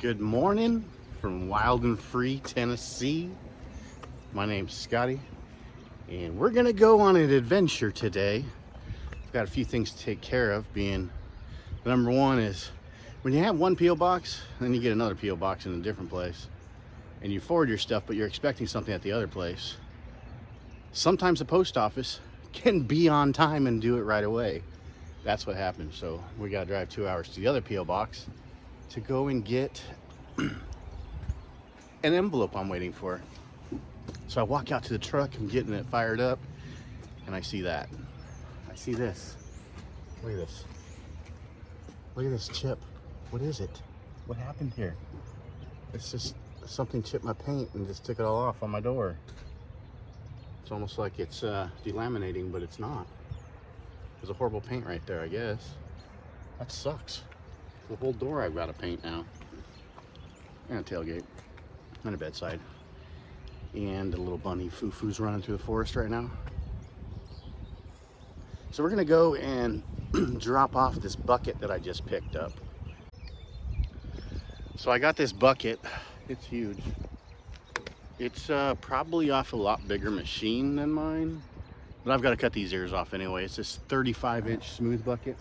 Good morning from Wild and Free, Tennessee. My name's Scotty, and we're gonna go on an adventure today. I've got a few things to take care of, being number one is when you have one P.O. box, then you get another P.O. box in a different place, and you forward your stuff, but you're expecting something at the other place. Sometimes the post office can be on time and do it right away. That's what happened. So we gotta drive 2 hours to the other P.O. box to go and get an envelope I'm waiting for. So I walk out to the truck, I'm getting it fired up, and I see that. I see this. Look at this. Look at this chip. What is it? What happened here? It's just something chipped my paint and just took it all off on my door. It's almost like it's delaminating, but it's not. There's a horrible paint right there, I guess. That sucks. The whole door I've got to paint now. And a tailgate. And a bedside. And a little bunny foo-foo's running through the forest right now. So we're gonna go and drop off this bucket that I just picked up. So I got this bucket. It's huge. It's probably off a lot bigger machine than mine. But I've got to cut these ears off anyway. It's this 35-inch smooth bucket.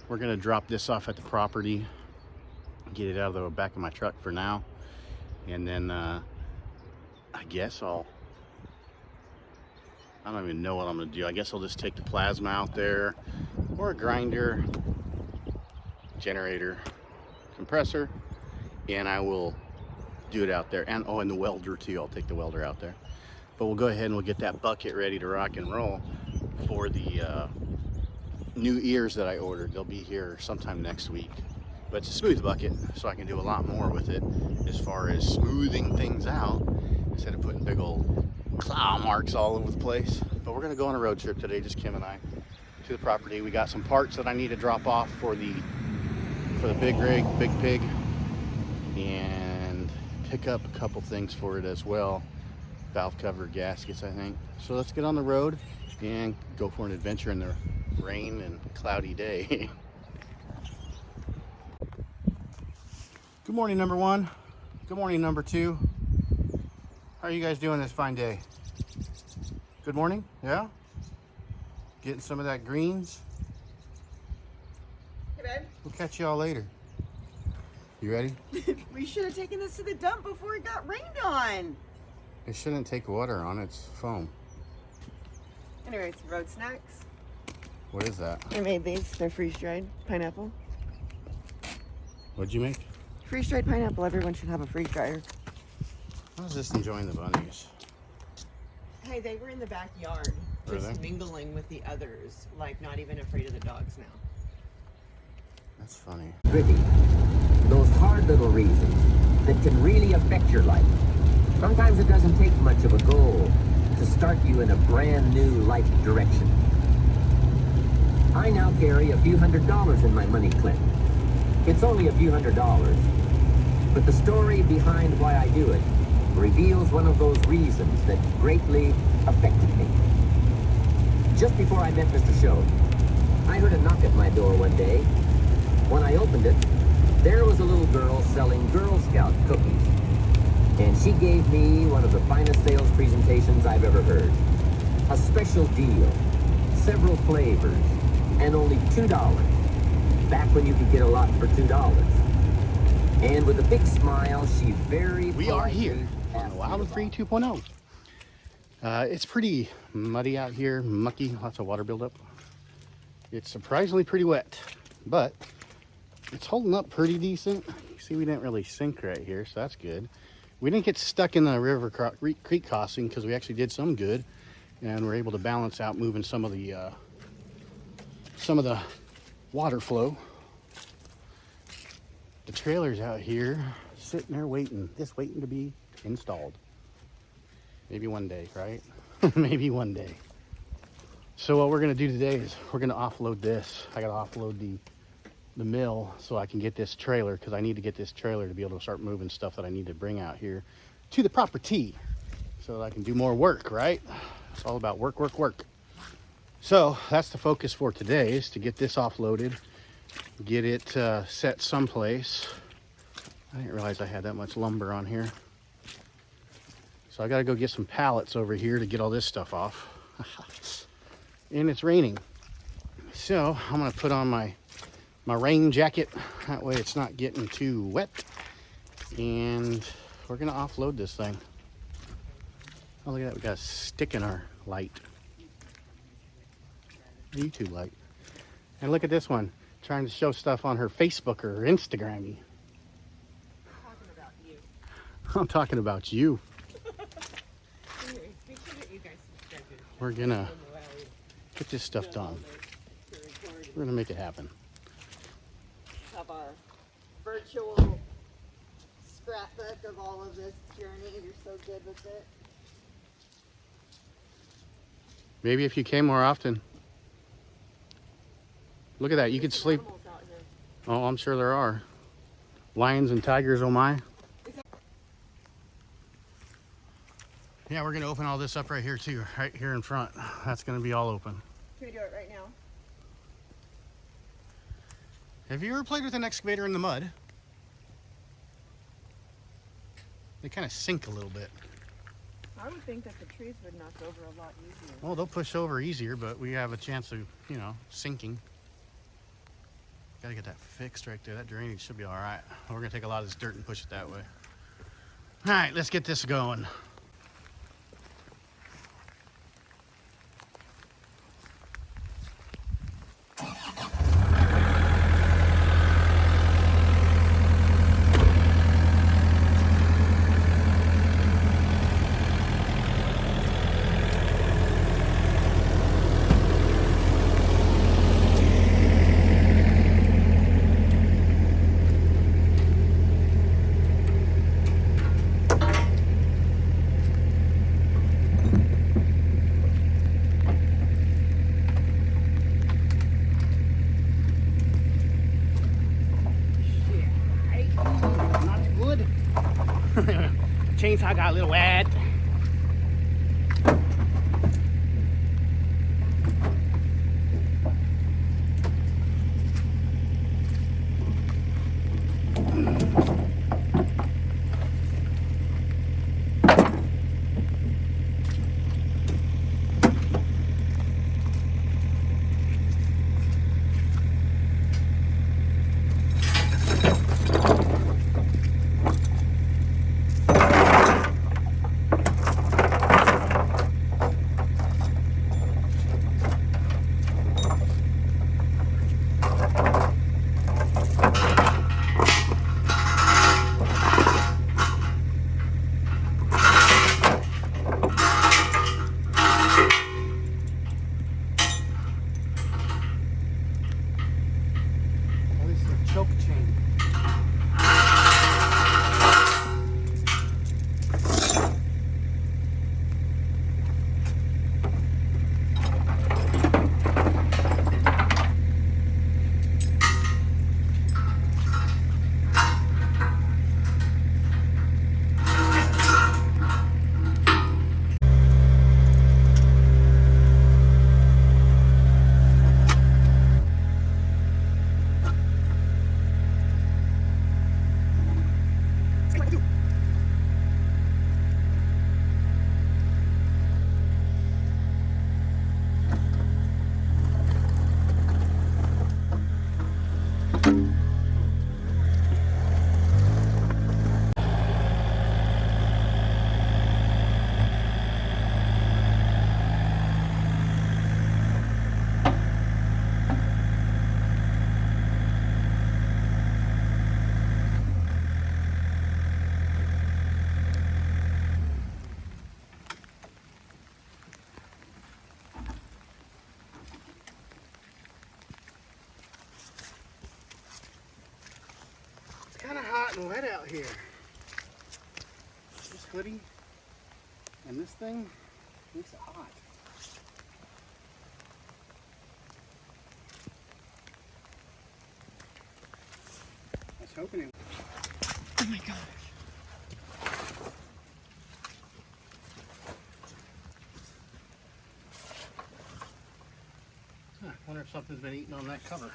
We're gonna drop this off at the property, get it out of the back of my truck for now, and then I guess I don't even know what I'm gonna do. I guess I'll just take the plasma out there, or a grinder, generator, compressor, and I will do it out there. And oh, and the welder too. I'll take the welder out there. But we'll go ahead and we'll get that bucket ready to rock and roll for the new ears that I ordered. They'll be here sometime next week. But it's a smooth bucket, so I can do a lot more with it as far as smoothing things out instead of putting big old claw marks all over the place. But we're gonna go on a road trip today, just Kim and I, to the property. We got some parts that I need to drop off for the big rig, big pig, and pick up a couple things for it as well. Valve cover, gaskets, I think. So let's get on the road and go for an adventure in the rain and cloudy day. Good morning, number one. Good morning, number two. How are you guys doing this fine day? Good morning, yeah? Getting some of that greens? Hey, babe. We'll catch y'all later. You ready? We should have taken this to the dump before it got rained on. It shouldn't take water on, it's foam. Anyways, road snacks. What is that? I made these. They're freeze-dried pineapple. What'd you make? Freeze-dried pineapple. Everyone should have a freeze dryer. I was just enjoying the bunnies. Hey, they were in the backyard, Were just they? mingling with the others, like not even afraid of the dogs now. That's funny. Gritty. Those hard little reasons that can really affect your life. Sometimes it doesn't take much of a goal to start you in a brand new life direction. I now carry a few $100s in my money clip. It's only a few $100s, but the story behind why I do it reveals one of those reasons that greatly affected me. Just before I met Mr. Show, I heard a knock at my door one day. When I opened it, there was a little girl selling Girl Scout cookies. And she gave me one of the finest sales presentations I've ever heard. A special deal, several flavors, and only $2. Back when you could get a lot for $2. And with a big smile, she We are here on Wild and Free 2.0. It's pretty muddy out here, mucky, lots of water buildup. It's surprisingly pretty wet, but it's holding up pretty decent. You see, we didn't really sink right here, so that's good. We didn't get stuck in the creek crossing because we actually did some good, and we're able to balance out moving some of the water flow. The trailer's out here sitting there waiting, just waiting to be installed. Maybe one day, right? Maybe one day. So what we're gonna do today is we're gonna offload this. I gotta offload the mill so I can get this trailer, because I need to get this trailer to be able to start moving stuff that I need to bring out here to the property so that I can do more work, right? It's all about work, work, work. So that's the focus for today, is to get this offloaded, get it set someplace I didn't realize I had that much lumber on here. So I gotta go get some pallets over here to get all this stuff off. And it's raining. So I'm gonna put on my rain jacket. That way it's not getting too wet. And we're gonna offload this thing. Oh, look at that, we got a stick in our light. YouTube light. And look at this one, trying to show stuff on her Facebook or Instagram. Talking about you. I'm talking about you. Anyways, make sure that you guys subscribe to the We're gonna get this stuff done. We're gonna make it happen. Have our virtual scrapbook of all of this journey. You're so good with it. Maybe if you came more often. Look at that, you could sleep. Animals out here. Oh, I'm sure there are. Lions and tigers, oh my. Yeah, we're gonna open all this up right here too, right here in front. That's gonna be all open. Can we do it right now? Have you ever played with an excavator in the mud? They kind of sink a little bit. I would think that the trees would knock over a lot easier. Well, they'll push over easier, but we have a chance of, you know, sinking. Gotta get that fixed right there. That drainage should be all right. We're gonna take a lot of this dirt and push it that way. All right, let's get this going. Chainsaw got a little wet. Choke chain. Kind of hot and wet out here. This hoodie and this thing makes it hot. I was hoping it. Oh my gosh. Huh, wonder if something's been eaten on that cover.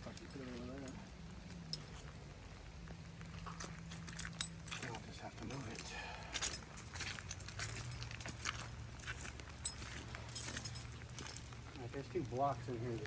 I'll just have to move it. Right, there's 2 blocks in here.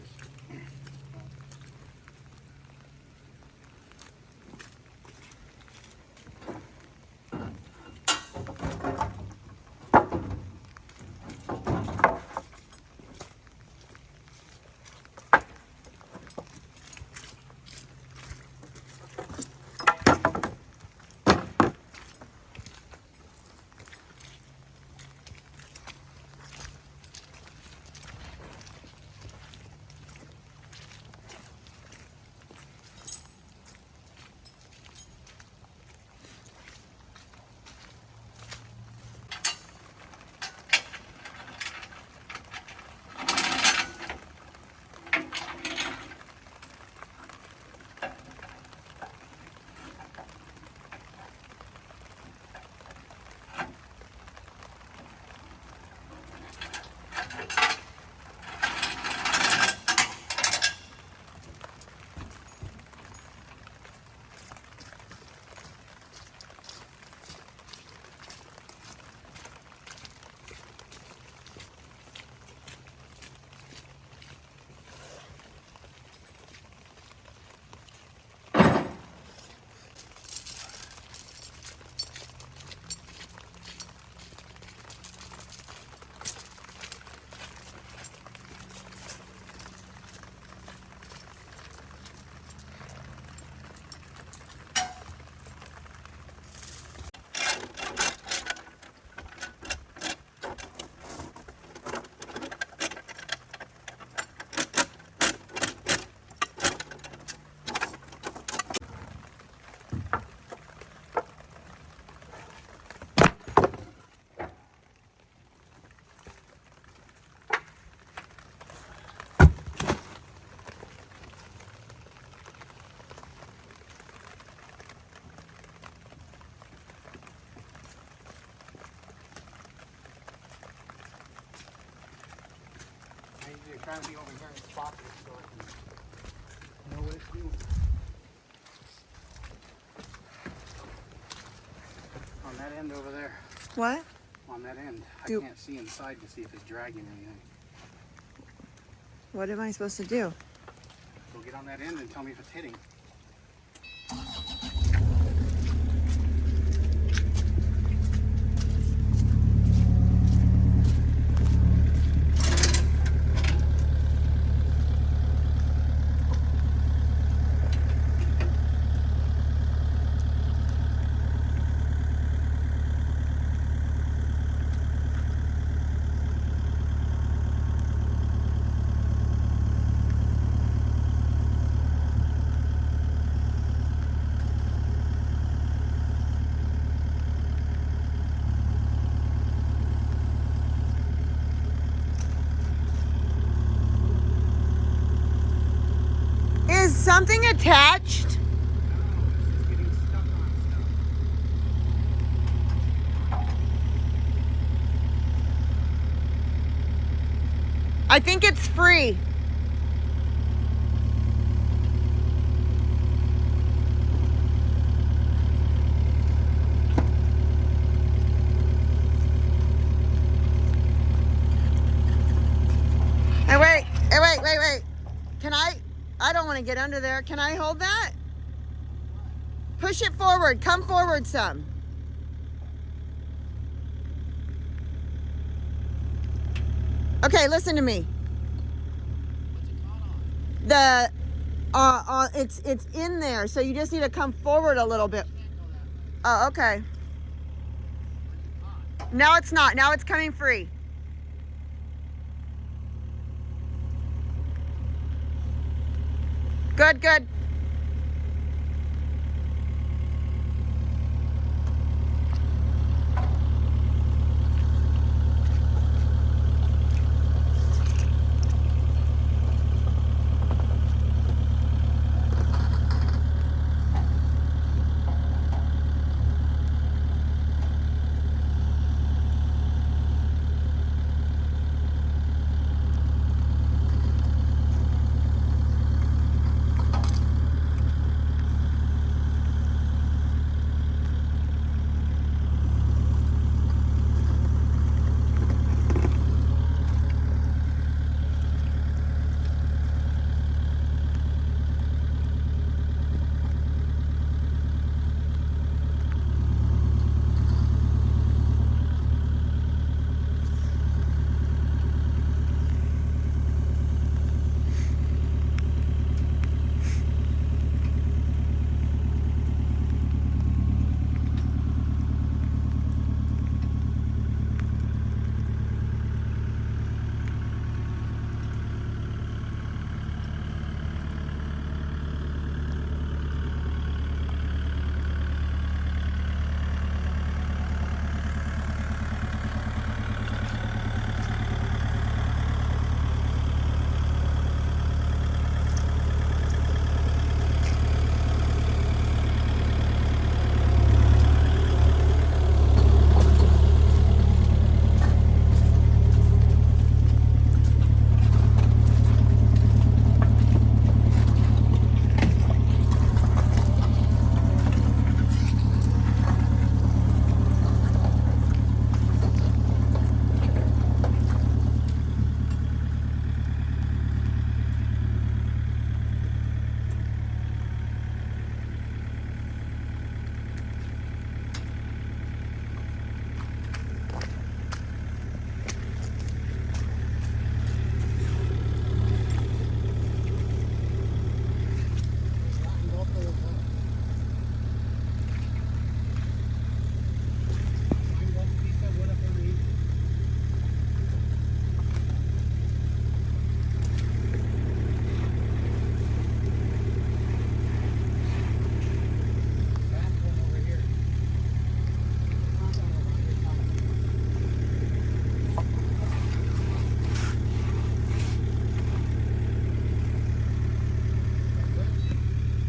You're trying to be over here and spot this so I can know what it's doing. On that end over there. What? On that end. I can't see inside to see if it's dragging anything. What am I supposed to do? Go get on that end and tell me if it's hitting. Is something attached? I think it's free. Hey, wait. Can I don't want to get under there. Can I hold that? Push it forward. Come forward some. Okay, listen to me. The it's in there, so you just need to come forward a little bit. Oh, okay. Now it's not. Now it's coming free. Good.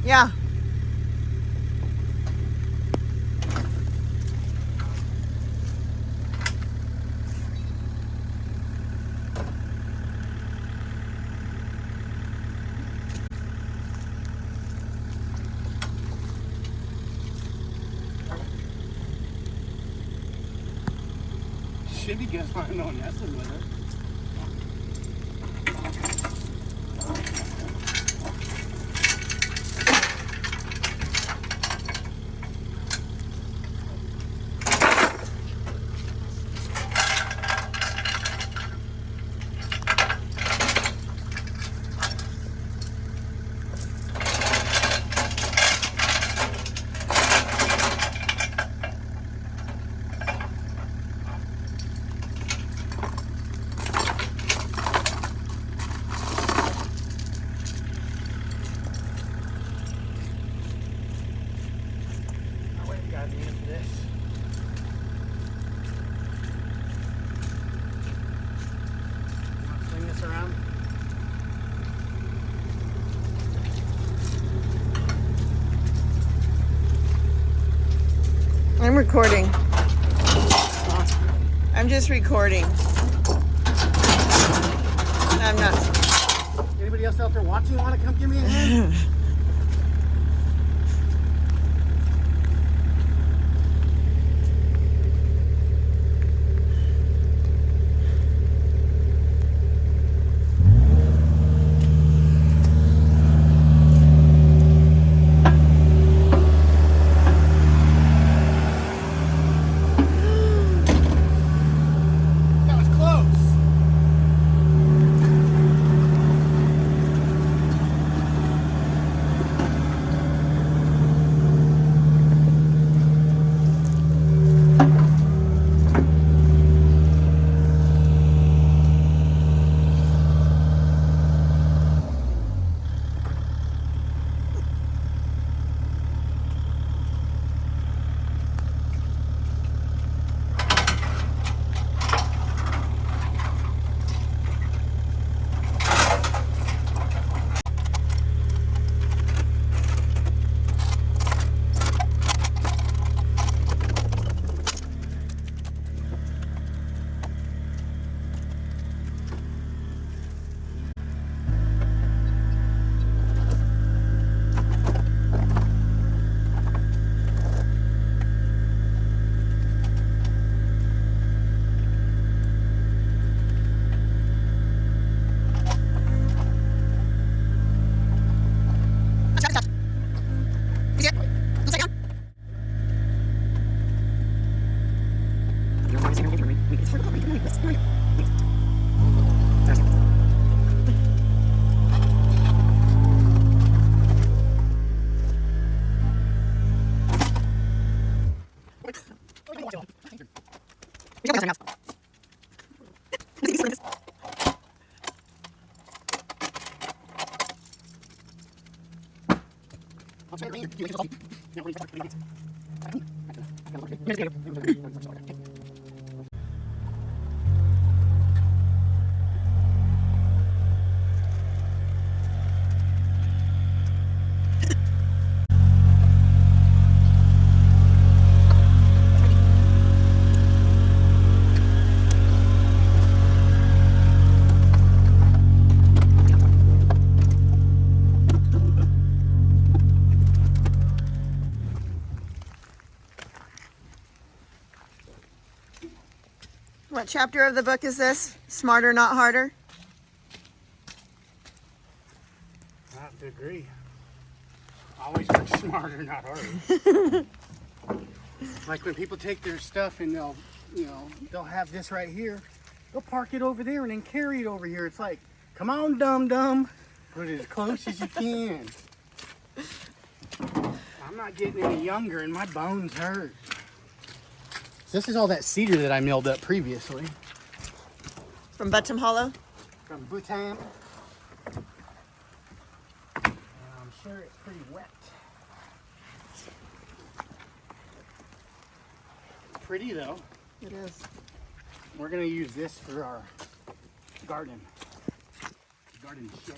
Yeah. Should be good for no nesting with it. Around. I'm recording. I'm just recording. I'm not. Anybody else out there watching want to come give me a hand? What chapter of the book is this? Smarter, not harder? Not to agree. Always work smarter, not harder. Like when people take their stuff and they'll have this right here. They'll park it over there and then carry it over here. It's like, come on, dum-dum. Put it as close as you can. I'm not getting any younger and my bones hurt. So this is all that cedar that I milled up previously. From Button Hollow? From Bhutan. And I'm sure it's pretty wet. Pretty though. It is. We're gonna use this for our garden shed.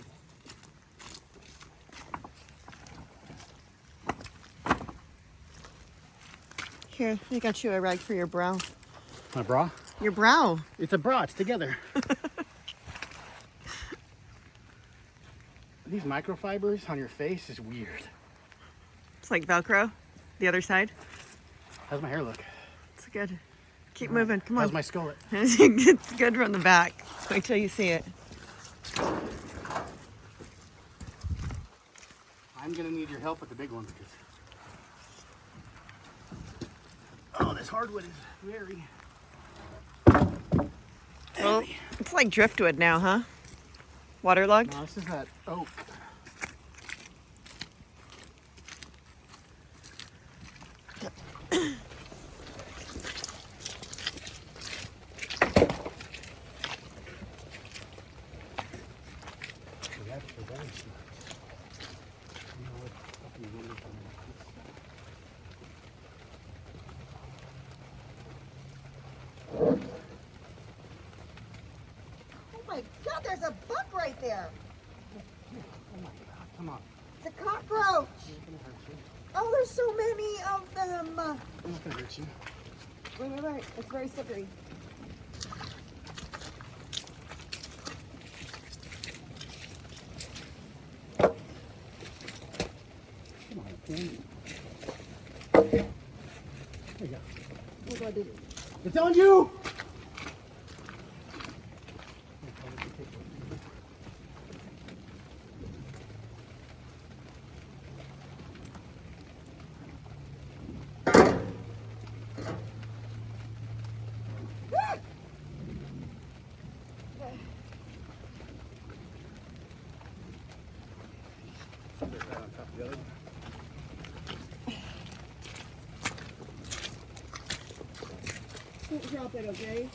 Here, I got you a rag for your brow. My bra? Your brow. It's a bra. It's together. These microfibers on your face is weird. It's like Velcro. The other side. How's my hair look? It's good. Keep moving. Come on. How's my skull? It's good from the back. Wait till you see it. I'm gonna need your help with the big one because oh, this hardwood is very Well, it's like driftwood now, huh? Waterlogged. no, this is that oak. Oh my God, there's a bug right there. Oh my God, come on. It's a cockroach. It's not gonna hurt you. Oh, there's so many of them. It's not gonna hurt you. Wait. It's very slippery. Come on, Ken. There you go. Oh God, did It's on you! Don't drop it, okay?